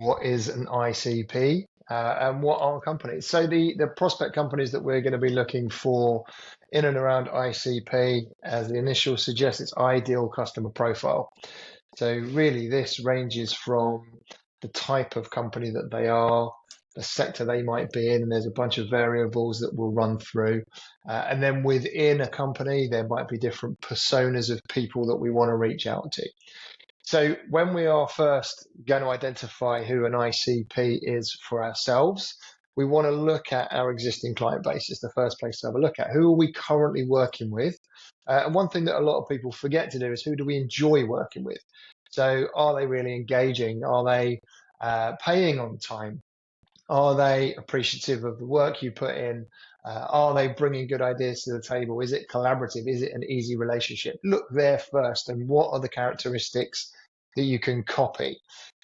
what is an ICP, and what are companies. So the prospect companies that we're going to be looking for in and around ICP, as the initial suggests, it's ideal customer profile. So really this ranges from the type of company that they are, the sector they might be in, and there's a bunch of variables that we'll run through. And then within a company, there might be different personas of people that we want to reach out to. So when we are first going to identify who an ICP is for ourselves, we want to look at our existing client base. It's the first place to have a look at. Who are we currently working with? And one thing that a lot of people forget to do is who do we enjoy working with? So are they really engaging? Are they paying on time? Are they appreciative of the work you put in? Are they bringing good ideas to the table? Is it collaborative? Is it an easy relationship? Look there first, and what are the characteristics that you can copy?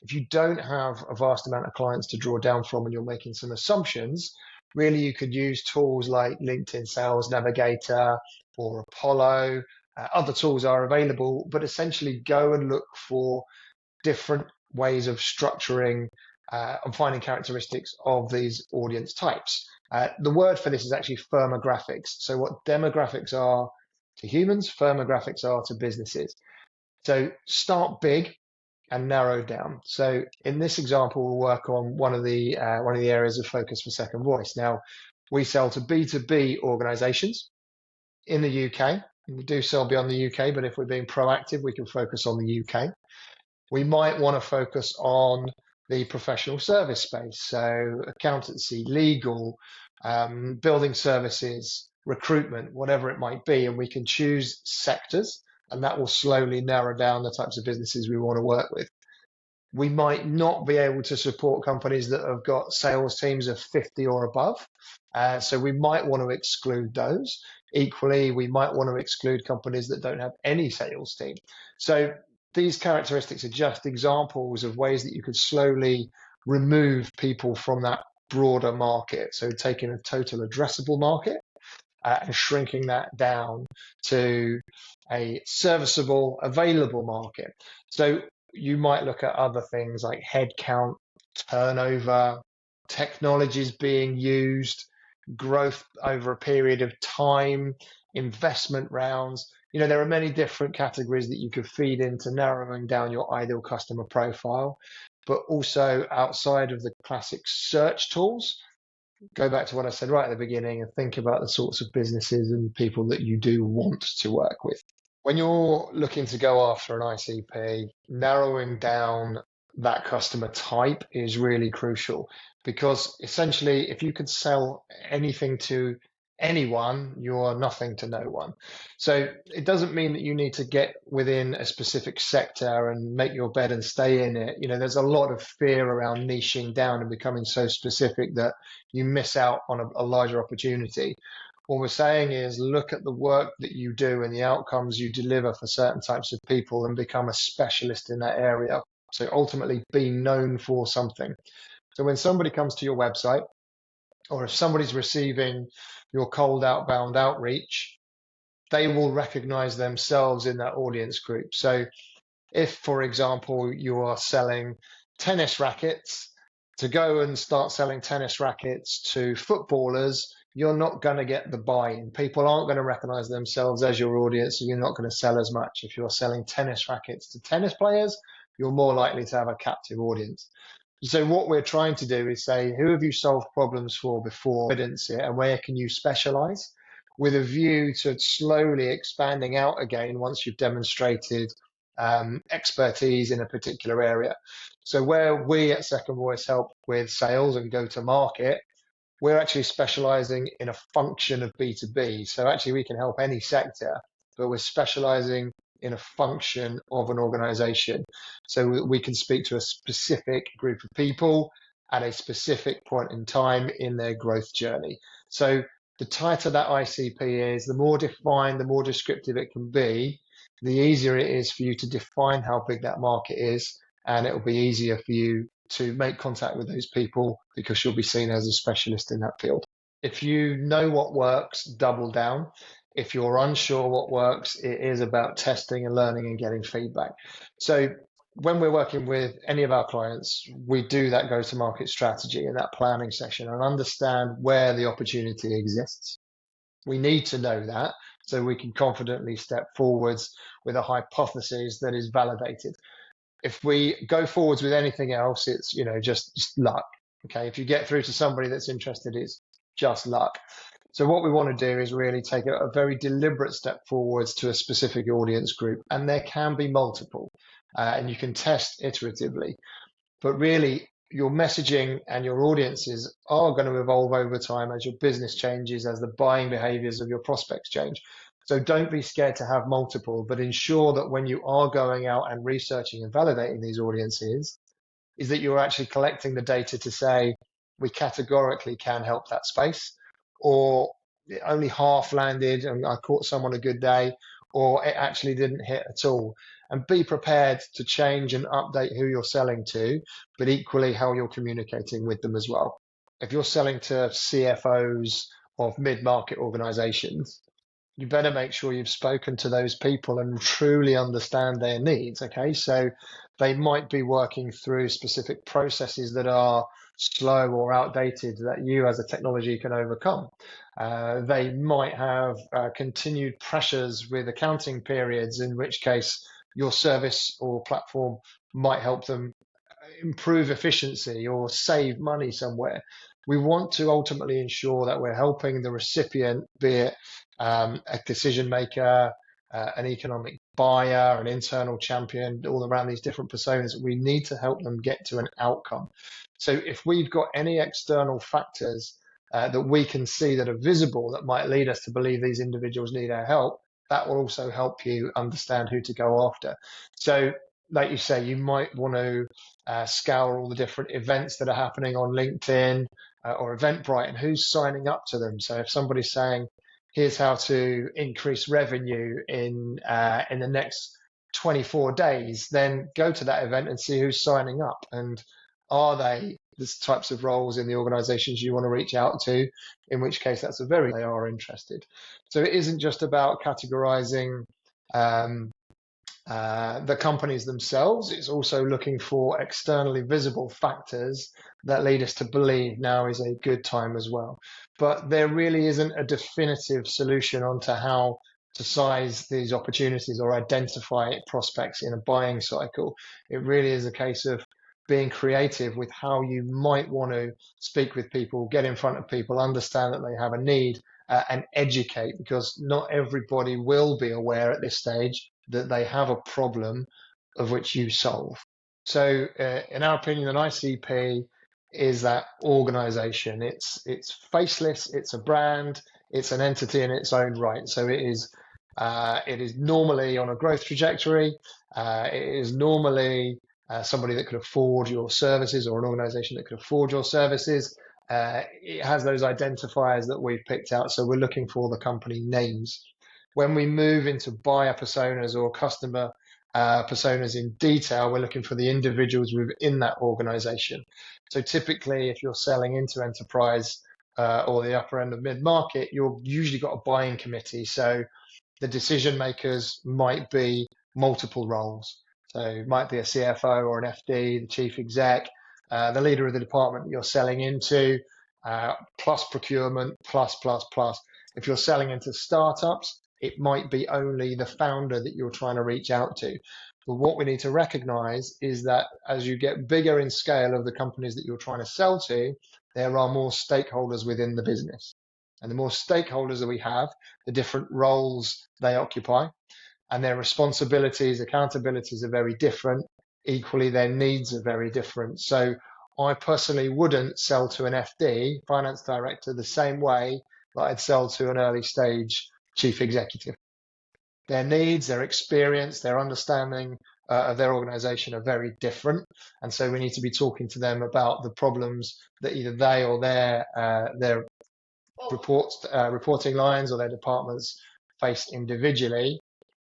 If you don't have a vast amount of clients to draw down from and you're making some assumptions, really you could use tools like LinkedIn Sales Navigator or Apollo. Other tools are available, but essentially go and look for different ways of structuring and finding characteristics of these audience types. The word for this is actually firmographics. So what demographics are to humans, firmographics are to businesses. So start big and narrow down. So in this example, we'll work on one of the areas of focus for Second Voice. Now, we sell to B2B organizations in the UK. We do sell beyond the UK, but if we're being proactive, we can focus on the UK. We might want to focus on the professional service space, so accountancy, legal, building services, recruitment, whatever it might be, and we can choose sectors, and that will slowly narrow down the types of businesses we want to work with. We might not be able to support companies that have got sales teams of 50 or above, so we might want to exclude those. Equally, we might want to exclude companies that don't have any sales team. So these characteristics are just examples of ways that you could slowly remove people from that broader market. So taking a total addressable market and shrinking that down to a serviceable, available market. So you might look at other things like headcount, turnover, technologies being used, growth over a period of time, investment rounds. There are many different categories that you could feed into narrowing down your ideal customer profile, but also outside of the classic search tools, go back to what I said right at the beginning and think about the sorts of businesses and people that you do want to work with. When you're looking to go after an ICP, narrowing down that customer type is really crucial, because essentially if you could sell anything to anyone, you're nothing to no one. So it doesn't mean that you need to get within a specific sector and make your bed and stay in it. There's a lot of fear around niching down and becoming so specific that you miss out on a larger opportunity. What we're saying is look at the work that you do and the outcomes you deliver for certain types of people and become a specialist in that area. So ultimately be known for something. So when somebody comes to your website, or if somebody's receiving your cold outbound outreach, they will recognize themselves in that audience group. So if, for example, you are selling tennis rackets, to go and start selling tennis rackets to footballers, you're not going to get the buy-in. People aren't going to recognize themselves as your audience, so you're not going to sell as much. If you're selling tennis rackets to tennis players, you're more likely to have a captive audience. So what we're trying to do is say, who have you solved problems for before, evidence it, and where can you specialize, with a view to slowly expanding out again once you've demonstrated expertise in a particular area. So where we at Second Voice help with sales and go to market, we're actually specializing in a function of B2B. So actually we can help any sector, but we're specializing in a function of an organization. So we can speak to a specific group of people at a specific point in time in their growth journey. So the tighter that ICP is, the more defined, the more descriptive it can be, the easier it is for you to define how big that market is, and it will be easier for you to make contact with those people because you'll be seen as a specialist in that field. If you know what works, double down. If you're unsure what works, it is about testing and learning and getting feedback. So when we're working with any of our clients, we do that go-to-market strategy in that planning session and understand where the opportunity exists. We need to know that so we can confidently step forwards with a hypothesis that is validated. If we go forwards with anything else, it's just luck. Okay, if you get through to somebody that's interested, it's just luck. So what we want to do is really take a very deliberate step forwards to a specific audience group, and there can be multiple, and you can test iteratively. But really, your messaging and your audiences are going to evolve over time as your business changes, as the buying behaviors of your prospects change. So don't be scared to have multiple, but ensure that when you are going out and researching and validating these audiences, is that you're actually collecting the data to say, we categorically can help that space, or it only half landed and I caught someone a good day, or it actually didn't hit at all. And be prepared to change and update who you're selling to, but equally how you're communicating with them as well. If you're selling to CFOs of mid-market organizations, you better make sure you've spoken to those people and truly understand their needs. Okay, so they might be working through specific processes that are slow or outdated that you as a technology can overcome. They might have continued pressures with accounting periods, in which case your service or platform might help them improve efficiency or save money somewhere. We want to ultimately ensure that we're helping the recipient, be it a decision maker, an economic buyer, an internal champion, all around these different personas. We need to help them get to an outcome. So if we've got any external factors that we can see that are visible that might lead us to believe these individuals need our help, that will also help you understand who to go after. So like you say, you might want to scour all the different events that are happening on LinkedIn or Eventbrite and who's signing up to them. So if somebody's saying, here's how to increase revenue in the next 24 days, then go to that event and see who's signing up. And are they the types of roles in the organizations you want to reach out to? In which case, that's they are interested. So it isn't just about categorizing the companies themselves. It's also looking for externally visible factors that lead us to believe now is a good time as well. But there really isn't a definitive solution onto how to size these opportunities or identify prospects in a buying cycle. It really is a case of being creative with how you might want to speak with people, get in front of people, understand that they have a need, and educate, because not everybody will be aware at this stage that they have a problem of which you solve. So in our opinion, an ICP is that organization. It's faceless, it's a brand, it's an entity in its own right. So it is normally on a growth trajectory. It is normally somebody that could afford your services, or an organization that could afford your services. It has those identifiers that we've picked out. So we're looking for the company names. When we move into buyer personas or customer personas in detail, we're looking for the individuals within that organization. So typically, if you're selling into enterprise or the upper end of mid-market, you've usually got a buying committee. So the decision makers might be multiple roles. So it might be a CFO or an FD, the chief exec, the leader of the department that you're selling into, plus procurement, plus. If you're selling into startups, it might be only the founder that you're trying to reach out to. But what we need to recognize is that as you get bigger in scale of the companies that you're trying to sell to, there are more stakeholders within the business. And the more stakeholders that we have, the different roles they occupy, and their responsibilities, accountabilities are very different. Equally, their needs are very different. So I personally wouldn't sell to an FD, finance director, the same way that I'd sell to an early stage chief executive. Their needs, their experience, their understanding of their organization are very different. And so we need to be talking to them about the problems that either they or their reporting lines or their departments face individually.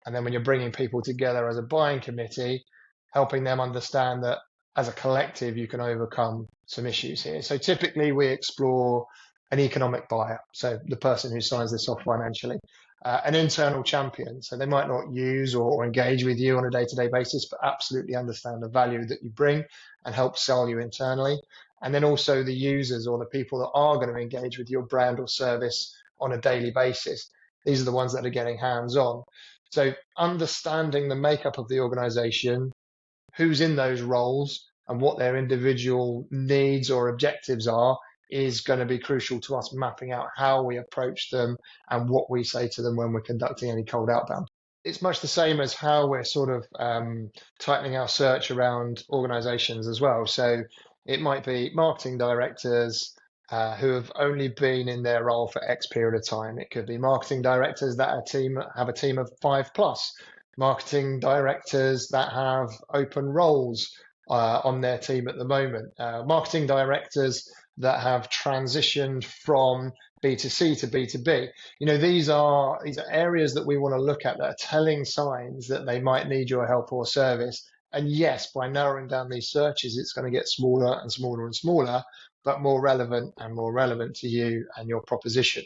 And then when you're bringing people together as a buying committee, helping them understand that as a collective, you can overcome some issues here. So typically we explore an economic buyer, so the person who signs this off financially. an internal champion. So they might not use or engage with you on a day-to-day basis, but absolutely understand the value that you bring and help sell you internally. And then also the users or the people that are going to engage with your brand or service on a daily basis. These are the ones that are getting hands-on. So understanding the makeup of the organization, who's in those roles, and what their individual needs or objectives are is going to be crucial to us mapping out how we approach them and what we say to them when we're conducting any cold outbound. It's much the same as how we're sort of tightening our search around organizations as well. So it might be marketing directors who have only been in their role for X period of time. It could be marketing directors that have a team of 5+, marketing directors that have open roles on their team at the moment, marketing directors that have transitioned from B2C to B2B. These are areas that we want to look at that are telling signs that they might need your help or service. And yes, by narrowing down these searches, it's going to get smaller and smaller and smaller, but more relevant and more relevant to you and your proposition.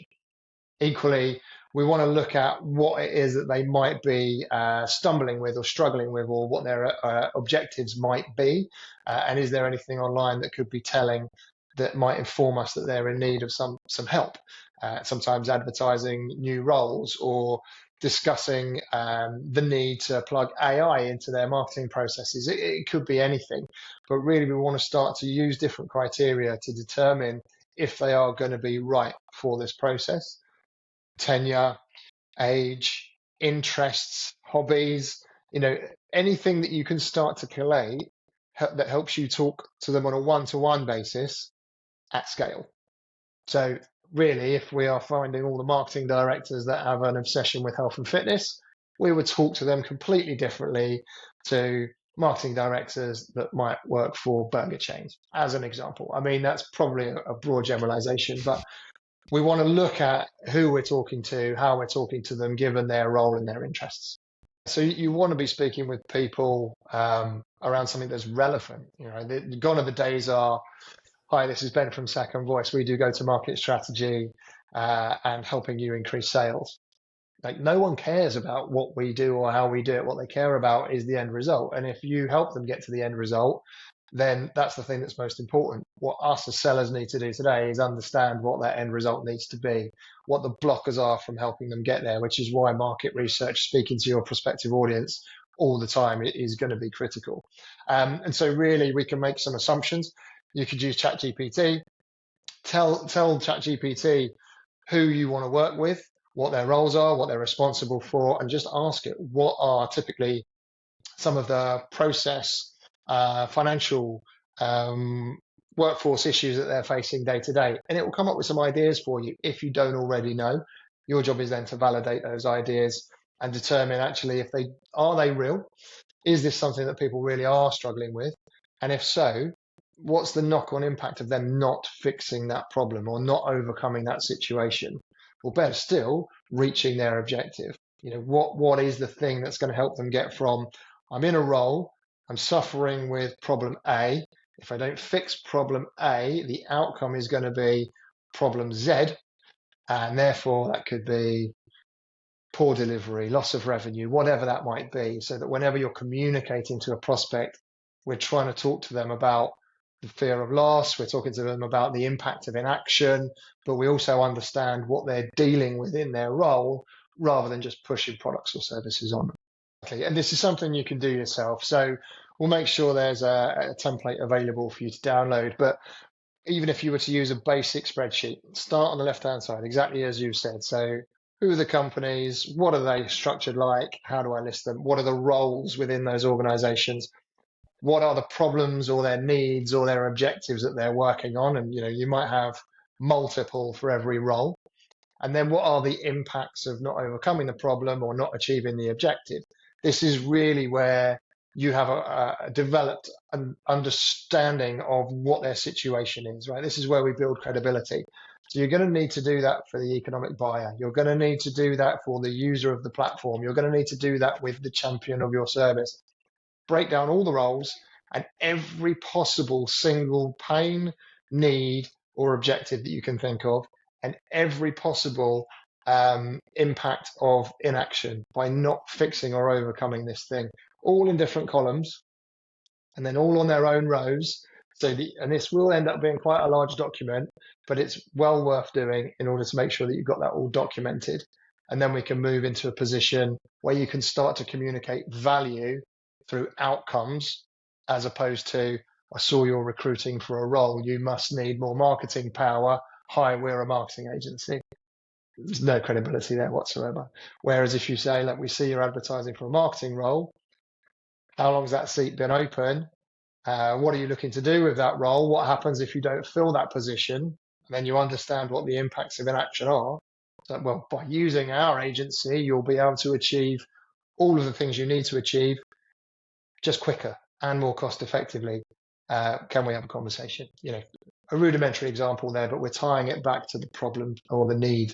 Equally, we want to look at what it is that they might be stumbling with or struggling with, or what their objectives might be. And is there anything online that could be telling that might inform us that they're in need of some help? Sometimes advertising new roles or discussing the need to plug AI into their marketing processes. It could be anything, but really we want to start to use different criteria to determine if they are going to be right for this process. Tenure, age, interests, hobbies, anything that you can start to collate that helps you talk to them on a one-to-one basis at scale. So really, if we are finding all the marketing directors that have an obsession with health and fitness, we would talk to them completely differently to marketing directors that might work for burger chains, as an example. I mean, that's probably a broad generalization, but we want to look at who we're talking to, how we're talking to them, given their role and their interests. So you want to be speaking with people around something that's relevant. Gone are the days are, hi, this is Ben from Second Voice. We do go-to-market strategy and helping you increase sales. Like, no one cares about what we do or how we do it. What they care about is the end result. And if you help them get to the end result, then that's the thing that's most important. What us as sellers need to do today is understand what that end result needs to be, what the blockers are from helping them get there, which is why market research, speaking to your prospective audience all the time, is going to be critical. And so really we can make some assumptions. You could use ChatGPT, tell ChatGPT who you want to work with, what their roles are, what they're responsible for, and just ask it, what are typically some of the process, financial, workforce issues that they're facing day to day. And it will come up with some ideas for you if you don't already know. Your job is then to validate those ideas and determine actually if are they real? Is this something that people really are struggling with? And if so, what's the knock-on impact of them not fixing that problem or not overcoming that situation? Or better still, reaching their objective. What is the thing that's going to help them get from, I'm in a role, I'm suffering with problem A. If I don't fix problem A, the outcome is going to be problem Z, and therefore that could be poor delivery, loss of revenue, whatever that might be, so that whenever you're communicating to a prospect, we're trying to talk to them about the fear of loss, we're talking to them about the impact of inaction, but we also understand what they're dealing with in their role rather than just pushing products or services on them. Okay, and this is something you can do yourself. So we'll make sure there's a template available for you to download. But even if you were to use a basic spreadsheet, start on the left-hand side, exactly as you said. So who are the companies? What are they structured like? How do I list them? What are the roles within those organizations? What are the problems or their needs or their objectives that they're working on? And you might have multiple for every role. And then what are the impacts of not overcoming the problem or not achieving the objective? This is really where you have a developed an understanding of what their situation is, right? This is where we build credibility. So you're going to need to do that for the economic buyer. You're going to need to do that for the user of the platform. You're going to need to do that with the champion of your service. Break down all the roles and every possible single pain, need, or objective that you can think of, and every possible impact of inaction by not fixing or overcoming this thing, all in different columns and then all on their own rows. And this will end up being quite a large document, but it's well worth doing in order to make sure that you've got that all documented. And then we can move into a position where you can start to communicate value through outcomes, as opposed to, I saw you're recruiting for a role, you must need more marketing power. Hi, we're a marketing agency. There's no credibility there whatsoever. Whereas if you say, look, we see you're advertising for a marketing role, how long's that seat been open? What are you looking to do with that role? What happens if you don't fill that position? And then you understand what the impacts of inaction are. So, well, by using our agency, you'll be able to achieve all of the things you need to achieve just quicker and more cost effectively. Can we have a conversation? A rudimentary example there, but we're tying it back to the problem or the need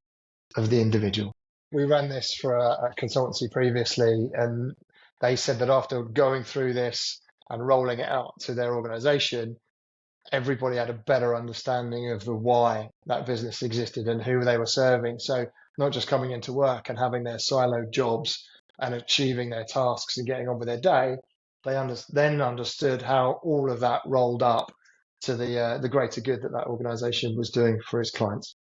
of the individual. We ran this for a consultancy previously, and they said that after going through this and rolling it out to their organization, everybody had a better understanding of the why that business existed and who they were serving. So not just coming into work and having their siloed jobs and achieving their tasks and getting on with their day, they then understood how all of that rolled up to the greater good that organization was doing for its clients.